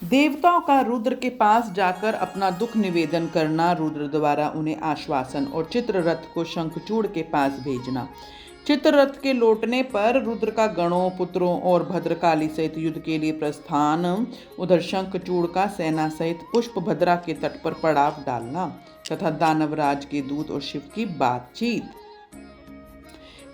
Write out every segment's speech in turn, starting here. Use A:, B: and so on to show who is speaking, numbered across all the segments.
A: देवताओं का रुद्र के पास जाकर अपना दुख निवेदन करना, रुद्र द्वारा उन्हें आश्वासन और चित्ररथ को शंखचूड़ के पास भेजना। चित्ररथ के लौटने पर रुद्र का गणों, पुत्रों और भद्रकाली सहित युद्ध के लिए प्रस्थान। उधर शंखचूड़ का सेना सहित पुष्पभद्रा के तट पर पड़ाव डालना तथा दानवराज के दूत और शिव की बातचीत।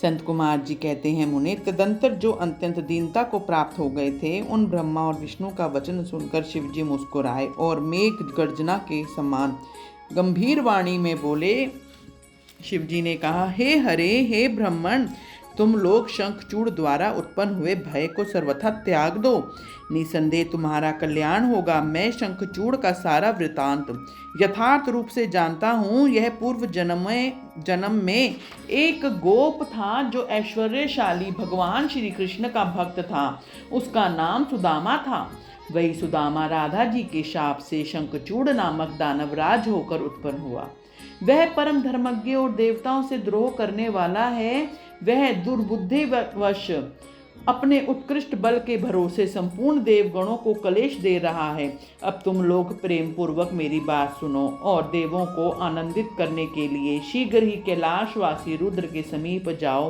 A: संत कुमार जी कहते हैं, मुने, तदंतर जो अत्यंत दीनता को प्राप्त हो गए थे, उन ब्रह्मा और विष्णु का वचन सुनकर शिवजी मुस्कुराए और मेघ गर्जना के समान गंभीर वाणी में बोले। शिवजी ने कहा, हे हरे, हे ब्राह्मण, तुम लोग शंखचूड़ द्वारा उत्पन्न हुए भय को सर्वथा त्याग दो। निसंदेह तुम्हारा कल्याण होगा। मैं शंखचूड़ का सारा वृतांत यथार्थ रूप से जानता हूँ। यह पूर्व जन्म में एक गोप था जो ऐश्वर्यशाली भगवान श्री कृष्ण का भक्त था। उसका नाम सुदामा था। वही सुदामा राधा जी के शाप से शंखचूड़ नामक दानवराज होकर उत्पन्न हुआ। वह परम धर्मज्ञ और देवताओं से द्रोह करने वाला है। वह दुर्बुद्धिवश अपने उत्कृष्ट बल के भरोसे संपूर्ण देवगणों को कलेश दे रहा है। अब तुम लोग प्रेम पूर्वक मेरी बात सुनो और देवों को आनंदित करने के लिए शीघ्र ही कैलाशवासी रुद्र के समीप जाओ।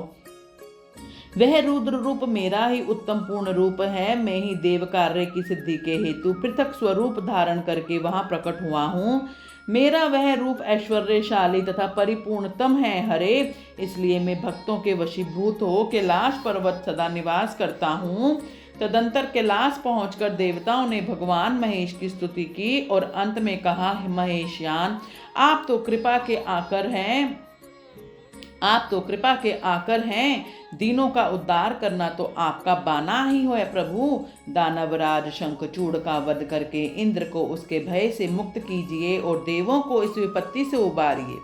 A: वह रुद्र रूप मेरा ही उत्तम पूर्ण रूप है। मैं ही देव कार्य की सिद्धि के हेतु पृथक स्वरूप धारण करके वहां प्रकट हुआ हूँ। मेरा वह रूप ऐश्वर्यशाली तथा परिपूर्णतम है हरे। इसलिए मैं भक्तों के वशीभूत हो कैलाश पर्वत सदा निवास करता हूँ। तदंतर कैलाश पहुंचकर देवताओं ने भगवान महेश की स्तुति की और अंत में कहा, महेशयान, आप तो कृपा के आकर हैं। दीनों का उद्धार करना तो आपका बाना ही हो प्रभु। दानवराज शंखचूड़ का वध करके इंद्र को उसके भय से मुक्त कीजिए और देवों को इस विपत्ति से उबारिए।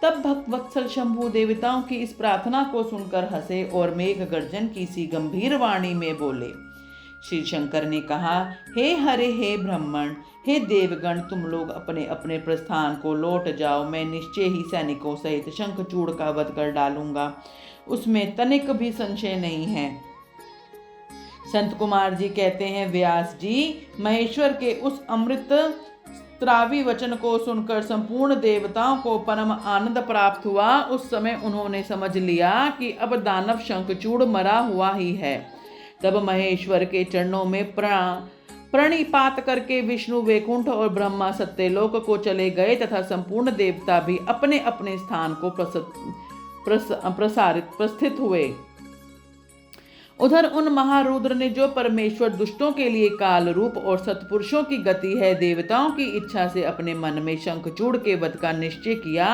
A: तब भक्त वत्सल शंभु देवताओं की इस प्रार्थना को सुनकर हंसे और मेघ गर्जन की सी गंभीर वाणी में बोले। श्री शंकर ने कहा, हे हरे, हे ब्राह्मण, हे देवगण, तुम लोग अपने अपने प्रस्थान को लौट जाओ। मैं निश्चय ही सैनिकों सहित शंखचूड़ का वध कर डालूंगा, उसमें तनिक भी संशय नहीं है। संत कुमार जी कहते हैं, व्यास जी, महेश्वर के उस अमृत त्रावी वचन को सुनकर संपूर्ण देवताओं को परम आनंद प्राप्त हुआ। उस समय उन्होंने समझ लिया कि अब दानव शंखचूड़ मरा हुआ ही है। तब महेश्वर के चरणों में प्रणिपात करके विष्णु वैकुंठ और ब्रह्मा सत्यलोक को चले गए तथा संपूर्ण देवता भी अपने अपने स्थान को प्रस्थित हुए। उधर उन महारुद्र ने जो परमेश्वर दुष्टों के लिए काल रूप और सत्पुरुषों की गति है, देवताओं की इच्छा से अपने मन में शंखचूड़ के वध का निश्चय किया।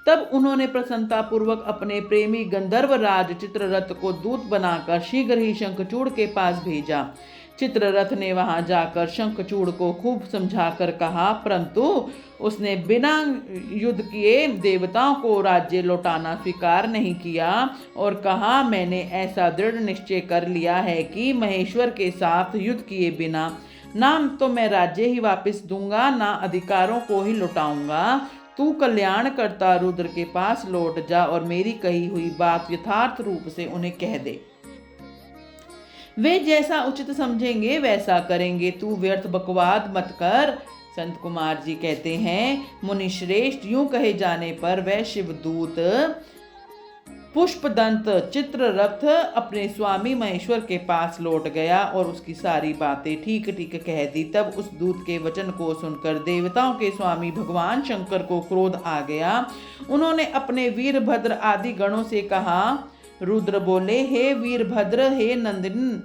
A: तब उन्होंने प्रसन्नता पूर्वक अपने प्रेमी गंधर्व राज चित्ररथ को दूत बनाकर शीघ्र ही शंखचूड़ के पास भेजा। चित्ररथ ने वहां जाकर शंखचूड़ को खूब समझाकर कहा, परंतु उसने बिना युद्ध किए देवताओं को राज्य लौटाना स्वीकार नहीं किया और कहा, मैंने ऐसा दृढ़ निश्चय कर लिया है कि महेश्वर के साथ युद्ध किए बिना ना तो मैं राज्य ही वापस दूंगा, ना अधिकारों को ही लौटाऊंगा। तू कल्याण करता रुद्र के पास लौट जा और मेरी कही हुई बात यथार्थ रूप से उन्हें कह दे। वे जैसा उचित समझेंगे वैसा करेंगे। तू व्यर्थ बकवाद मत कर। संत कुमार जी कहते हैं, मुनि श्रेष्ठ, यूं कहे जाने पर वह शिवदूत पुष्पदंत चित्ररथ अपने स्वामी महेश्वर के पास लौट गया और उसकी सारी बातें ठीक ठीक कह दी। तब उस दूत के वचन को सुनकर देवताओं के स्वामी भगवान शंकर को क्रोध आ गया। उन्होंने अपने वीरभद्र आदि गणों से कहा। रुद्र बोले, हे वीरभद्र, हे नंदन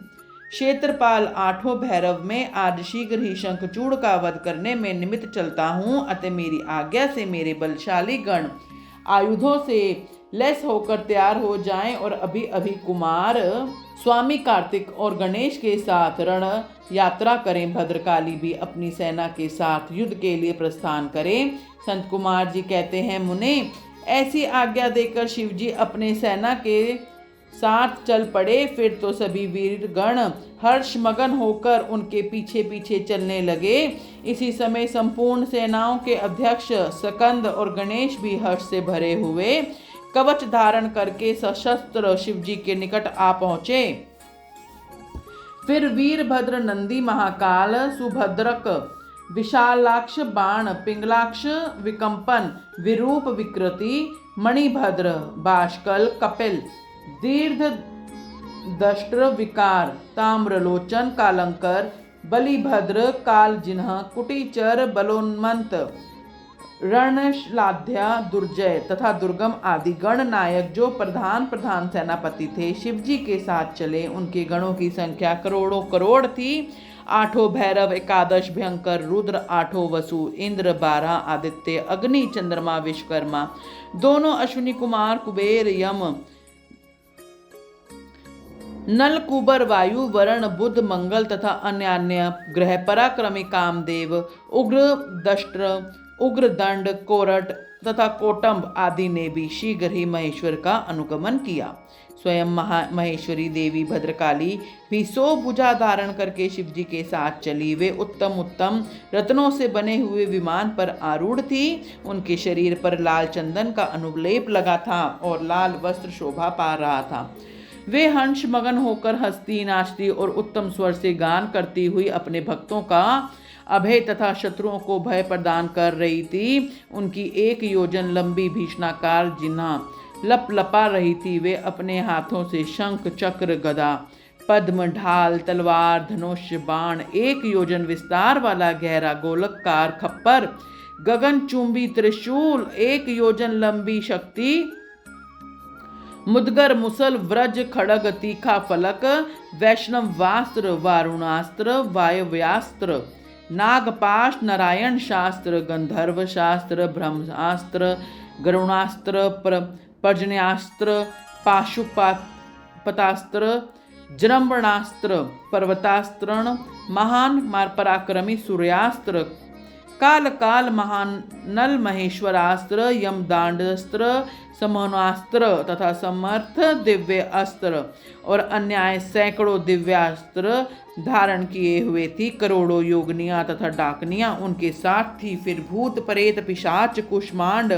A: क्षेत्रपाल, आठों भैरव में आज शीघ्र ही शंखचूड़ का वध करने में निमित्त चलता हूँ। अतः मेरी आज्ञा से मेरे बलशाली गण आयुधों से लैस होकर तैयार हो जाएं और अभी अभी कुमार स्वामी कार्तिक और गणेश के साथ रण यात्रा करें। भद्रकाली भी अपनी सेना के साथ युद्ध के लिए प्रस्थान करें। संत कुमार जी कहते हैं, मुने, ऐसी आज्ञा देकर शिवजी अपने सेना के साथ चल पड़े। फिर तो सभी वीरगण हर्षमगन होकर उनके पीछे पीछे चलने लगे। इसी समय संपूर्ण सेनाओं के अध्यक्ष स्कंद और गणेश भी हर्ष से भरे हुए कवच धारण करके सशस्त्र शिवजी के निकट आ पहुंचे। फिर वीरभद्र नंदी महाकाल सुभद्रक विशालाक्ष बाण पिंगलाक्ष विकंपन विरूप विकृति मणिभद्र बाष्कल कपिल दीर्घ दष्ट्र विकार ताम्रलोचन कालंकर बलिभद्र कालजिन्ह कुटीचर बलोन्मंत रणशलाध्या दुर्जय तथा दुर्गम आदि गण नायक जो प्रधान सेनापति थे शिवजी के साथ चले। उनके गणों की संख्या करोड़ों करोड़ थी। 8 भैरव, 11 भयंकर रुद्र, 8 वसु इंद्र, 12 आदित्य अग्नि चंद्रमा विश्वकर्मा, दोनों अश्विनी कुमार कुबेर यम नल कुबर वायु वरुण बुध मंगल तथा अन्य ग्रह पराक्रमी कामदेव उग्र दष्ट्र उग्र दंड कोरट तथा कोटम्ब आदि ने भी शीघ्र ही महेश्वर का अनुगमन किया। स्वयं महेश्वरी देवी भद्रकाली भी 100 भुजा धारण करके शिवजी के साथ चली। वे उत्तम उत्तम रत्नों से बने हुए विमान पर आरूढ़ थी। उनके शरीर पर लाल चंदन का अनुलेप लगा था और लाल वस्त्र शोभा पा रहा था। वे हंस मगन होकर हंसती नाचती और उत्तम स्वर से गान करती हुई अपने भक्तों का अभय तथा शत्रुओं को भय प्रदान कर रही थी। उनकी 1 योजन लंबी भीषणाकार जिन्हा लपलपा रही थी। वे अपने हाथों से शंख चक्र गदा पद्म ढाल तलवार धनुष बाण 1 योजन विस्तार वाला गहरा गोलककार खप्पर गगनचुंबी त्रिशूल 1 योजन लंबी शक्ति मुदगर मुसल व्रज खड़ग तीखा फलक वैष्णव वास्त्र वारुणास्त्र वायव्यास्त्र नागपाश नारायण शास्त्र गंधर्व शास्त्र ब्रह्मास्त्र गरुणास्त्र पर्जन्यास्त्र पाशुपतास्त्र जृंभणास्त्र पर्वतास्त्रण महान पराक्रमी सूर्यास्त्र काल काल महान नल महेश्वरास्त्र यमदांडास्त्र समोनास्त्र तथा समर्थ दिव्य अस्त्र और अन्य सैकड़ों दिव्यास्त्र धारण किए हुए थी। करोड़ों योगनियां तथा डाकनियां उनके साथ थी। फिर भूत प्रेत पिशाच कुष्मांड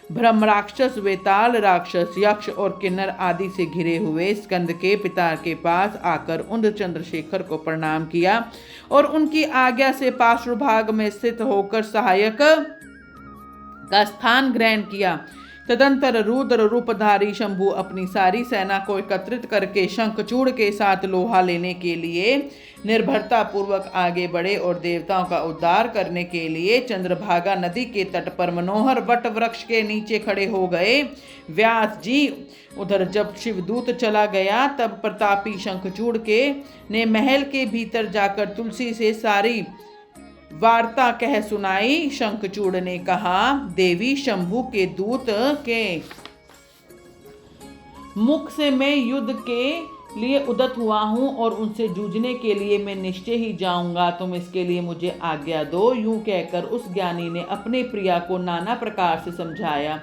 A: ब्रह्म राक्षस वेताल राक्षस यक्ष और किन्नर आदि से घिरे हुए स्कंद के पिता के पास आकर उंद चंद्रशेखर को प्रणाम किया और उनकी आज्ञा से पार्श्वभाग में स्थित होकर सहायक का स्थान ग्रहण किया। तदंतर रुद्र रूपधारी शंभु अपनी सारी सेना को एकत्रित करके शंखचूड़ के साथ लोहा लेने के लिए निर्भरता पूर्वक आगे बढ़े और देवताओं का उद्धार करने के लिए चंद्रभागा नदी के तट पर मनोहर वट वृक्ष के नीचे खड़े हो गए। व्यास जी उधर जब शिवदूत चला गया तब प्रतापी शंखचूड़ के ने महल के भीतर जाकर तुलसी से सारी वार्ता कह सुनाई। शंखचूड़ ने कहा, देवी शंभु के दूत के मुख से मैं युद्ध के लिए उद्यत हुआ हूँ और उनसे जूझने के लिए मैं निश्चय ही जाऊंगा। तुम इसके लिए मुझे आज्ञा दो। यूं कहकर उस ज्ञानी ने अपने प्रिया को नाना प्रकार से समझाया।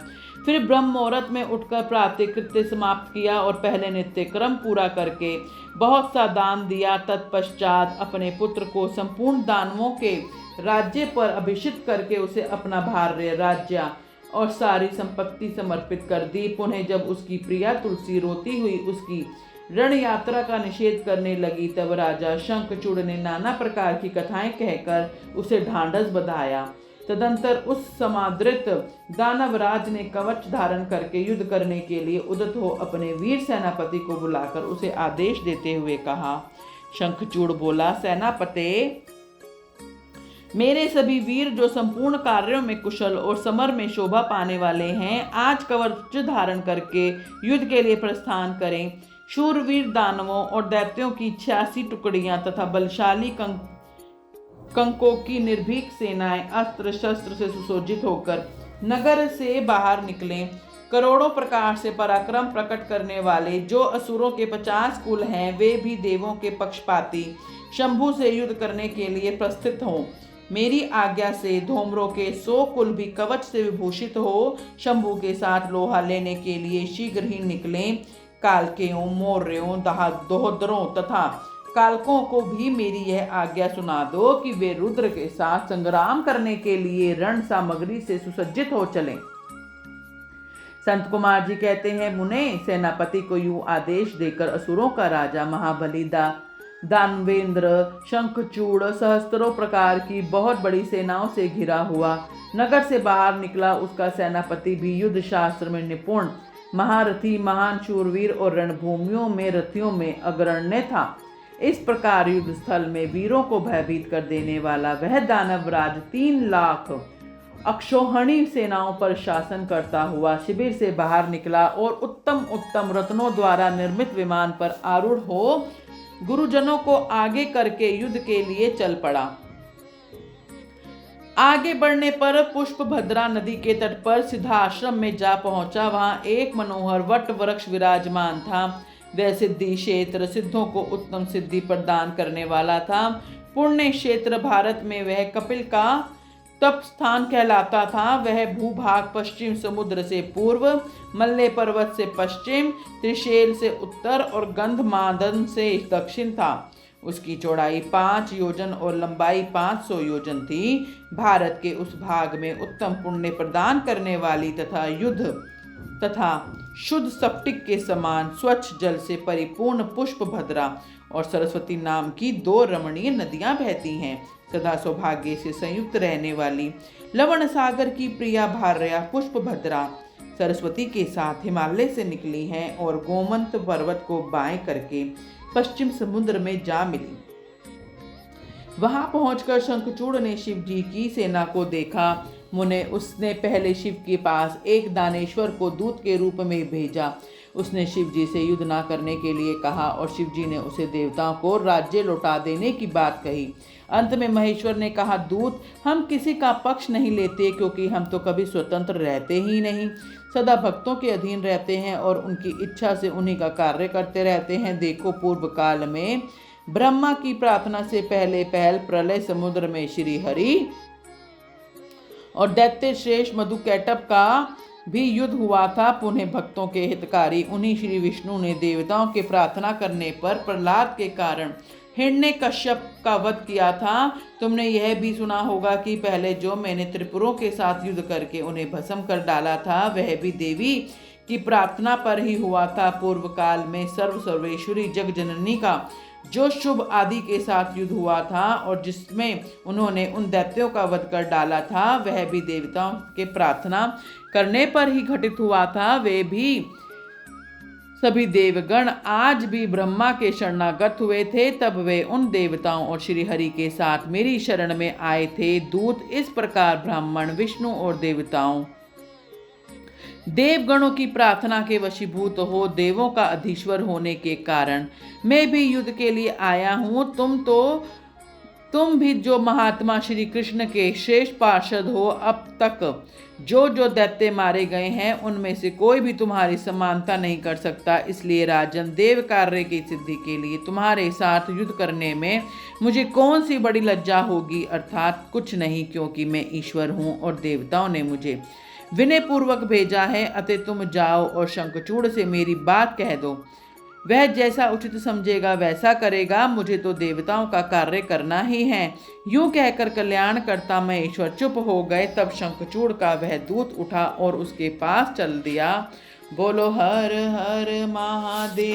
A: फिर ब्रह्म मुहूर्त में उठकर प्रातःकृत्य समाप्त किया और पहले नित्य क्रम पूरा करके बहुत सा दान दिया। तत्पश्चात अपने पुत्र को संपूर्ण दानवों के राज्य पर अभिषिक्त करके उसे अपना भार्य राज्य और सारी संपत्ति समर्पित कर दी। पुनः जब उसकी प्रिया तुलसी रोती हुई उसकी रण यात्रा का निषेध करने लगी तब राजा शंखचूड़ ने नाना प्रकार की कथाएं कहकर उसे ढांढस बंधाया। तदंतर उस समादृत दानवराज ने कवच धारण करके युद्ध करने के लिए उद्यत हो अपने वीर सेनापति को बुलाकर उसे आदेश देते हुए कहा। शंखचूड़ बोला, सेनापते, मेरे सभी वीर जो संपूर्ण कार्यों में कुशल और समर में शोभा पाने वाले हैं, आज कवच धारण करके युद्ध के लिए प्रस्थान करें। शूरवीर दानवों और दैत्यों की 86 टुकड़ियां तथा बलशाली कंकों की निर्भीक सेनाएं अस्त्र शस्त्र से सुसज्जित होकर नगर से बाहर निकलें। करोड़ों प्रकार से पराक्रम प्रकट करने वाले जो असुरों के 50 कुल हैं, वे भी देवों के पक्षपाती शंभु से युद्ध करने के लिए प्रस्थित हों। मेरी आज्ञा से धूम्रों के 100 कुल भी कवच से विभूषित हो शंभु के साथ लोहा लेने के लिए शीघ्र ही निकलें। कालकेयों, मौर्यों, दोहदरों तथा कालकों को भी मेरी यह आज्ञा सुना दो कि वे रुद्र के साथ संग्राम करने के लिए रण सामग्री से सुसज्जित हो चलें। संत कुमार जी कहते हैं, मुने, सेनापति को यूं आदेश देकर असुरों का राजा महाबली दानवेंद्र शंखचूड़ सहस्त्रों प्रकार की बहुत बड़ी सेनाओं से घिरा हुआ नगर से बाहर निकला। उसका सेनापति भी युद्ध शास्त्र में निपुण, महारथी, महान शूरवीर और रणभूमियों में रथियों में अग्रण्य था। इस प्रकार युद्ध स्थल में वीरों को भयभीत कर देने वाला वह दानवराज 3 लाख अक्षौहिणी सेनाओं पर शासन करता हुआ शिविर से बाहर निकला और उत्तम उत्तम रत्नों द्वारा निर्मित विमान पर आरूढ़ हो गुरुजनों को आगे करके युद्ध के लिए चल पड़ा। आगे बढ़ने पर पुष्पभद्रा नदी के तट पर सिद्धाश्रम में जा पहुंचा। वहां एक मनोहर वट वृक्ष विराजमान था। वह सिद्धि क्षेत्र सिद्धों को उत्तम सिद्धि प्रदान करने वाला था। पुण्य क्षेत्र भारत में वह कपिल का तप स्थान कहलाता था। वह भूभाग पश्चिम समुद्र से पूर्व, मल्ले पर्वत से पश्चिम, त्रिशैल से उत्तर और गंधमादन से दक्षिण था। उसकी चौड़ाई 5 योजन और लंबाई 500 योजन थी। भारत के उस भाग में उत्तम पुण्य प्रदान करने वाली तथा युद्ध तथा शुद्ध स्फटिक के समान स्वच्छ जल से परिपूर्ण पुष्पभद्रा और सरस्वती नाम की 2 रमणीय नदियां बहती हैं। सदा सौभाग्य से संयुक्त रहने वाली लवण सागर की प्रिया भार्या पुष्पभद्रा सरस्वती के साथ हिमालय से निकली हैं और गोमंत पर्वत को बाएं करके पश्चिम समुद्र में जा मिली। वहां पहुंचकर शंखचूड़ ने शिव जी की सेना को देखा। मुने उसने पहले शिव के पास एक दानेश्वर को दूत के रूप में भेजा। उसने शिव जी से युद्ध न करने के लिए कहा और शिव जी ने उसे देवताओं को राज्य लौटा देने की बात कही। अंत में महेश्वर ने कहा, दूत, हम किसी का पक्ष नहीं लेते, क्योंकि हम तो कभी स्वतंत्र रहते ही नहीं, सदा भक्तों के अधीन रहते हैं और उनकी इच्छा से उन्हीं का कार्य करते रहते हैं। देखो, पूर्व काल में ब्रह्मा की प्रार्थना से पहले प्रलय समुद्र में श्री हरि और दैत्य श्रेष्ठ मधुकैटभ का भी युद्ध हुआ था। पुनः भक्तों के हितकारी उन्हीं श्री विष्णु ने देवताओं के प्रार्थना करने पर प्रहलाद के कारण हिरण्यकश्यप का वध किया था। तुमने यह भी सुना होगा कि पहले जो मैंने त्रिपुरों के साथ युद्ध करके उन्हें भस्म कर डाला था, वह भी देवी की प्रार्थना पर ही हुआ था। पूर्व काल में सर्वेश्वरी जग जननी का जो शुभ आदि के साथ युद्ध हुआ था और जिसमें उन्होंने उन दैत्यों का वध कर डाला था, वह भी देवताओं के प्रार्थना करने पर ही घटित हुआ था। वे भी सभी देवगण आज भी ब्रह्मा के शरणागत हुए थे। तब वे उन देवताओं और श्री हरि के साथ मेरी शरण में आए थे। दूत, इस प्रकार ब्राह्मण, विष्णु और देवताओं देवगणों की प्रार्थना के वशीभूत हो देवों का अधीश्वर होने के कारण मैं भी युद्ध के लिए आया हूँ। तुम भी जो महात्मा श्री कृष्ण के श्रेष्ठ पार्षद हो, अब तक जो दैत्य मारे गए हैं उनमें से कोई भी तुम्हारी समानता नहीं कर सकता। इसलिए राजन, देव कार्य की सिद्धि के लिए तुम्हारे साथ युद्ध करने में मुझे कौन सी बड़ी लज्जा होगी, अर्थात कुछ नहीं, क्योंकि मैं ईश्वर हूँ और देवताओं ने मुझे विनय पूर्वक भेजा है। अतः तुम जाओ और शंखचूड़ से मेरी बात कह दो, वह जैसा उचित समझेगा वैसा करेगा। मुझे तो देवताओं का कार्य करना ही है। यूं कहकर कल्याण करता महेश्वर चुप हो गए। तब शंखचूड़ का वह दूत उठा और उसके पास चल दिया। बोलो हर हर महादेव।